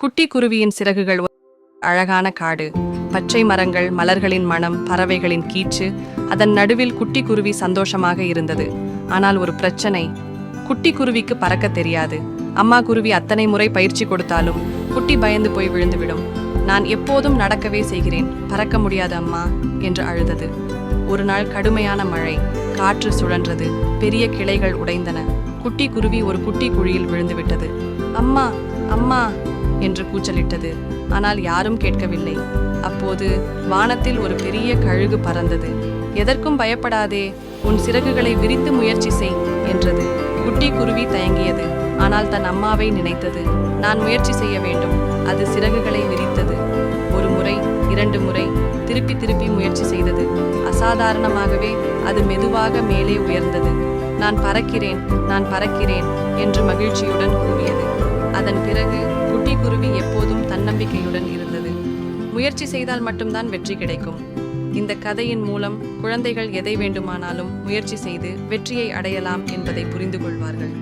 குட்டி குருவியின் சிறகுகள் அழகான காடு, பச்சை மரங்கள், மலர்களின் மனம், பறவைகளின் கீச்சு. அதன் நடுவில் குட்டி குருவி சந்தோஷமாக இருந்தது. ஆனால் ஒரு பிரச்சனை, குட்டி குருவிக்கு பறக்க தெரியாது. அம்மா குருவி அத்தனை முறை பயிற்சி கொடுத்தாலும் குட்டி பயந்து போய் விழுந்துவிடும். நான் எப்போதும் நடக்கவே செய்கிறேன், பறக்க முடியாது அம்மா என்று அழுதது. ஒரு நாள் கடுமையான மழை, காற்று சுழன்றது, பெரிய கிளைகள் உடைந்தன. குட்டி குருவி ஒரு குட்டி குழியில் விழுந்துவிட்டது. அம்மா அம்மா என்று கூச்சலிட்டது. ஆனால் யாரும் கேட்கவில்லை. அப்போது வானத்தில் ஒரு பெரிய கழுகு பறந்தது. எதற்கும் பயப்படாதே, உன் சிறகுகளை விரித்து முயற்சி செய் என்றது. குட்டி குருவி தயங்கியது. ஆனால் தன் அம்மாவை நினைத்தது. நான் முயற்சி செய்ய வேண்டும். அது சிறகுகளை விரித்தது. ஒரு முறை, 2 முறை, திருப்பி திருப்பி முயற்சி செய்தது. அசாதாரணமாகவே அது மெதுவாக மேலே உயர்ந்தது. நான் பறக்கிறேன், நான் பறக்கிறேன் என்று மகிழ்ச்சியுடன் கூவியது. அதன் பிறகு குட்டி குருவி எப்போதும் தன்னம்பிக்கையுடன் இருந்தது. முயற்சி செய்தால் மட்டும்தான் வெற்றி கிடைக்கும். இந்த கதையின் மூலம் குழந்தைகள் எதை வேண்டுமானாலும் முயற்சி செய்து வெற்றியை அடையலாம் என்பதை புரிந்து கொள்வார்கள்.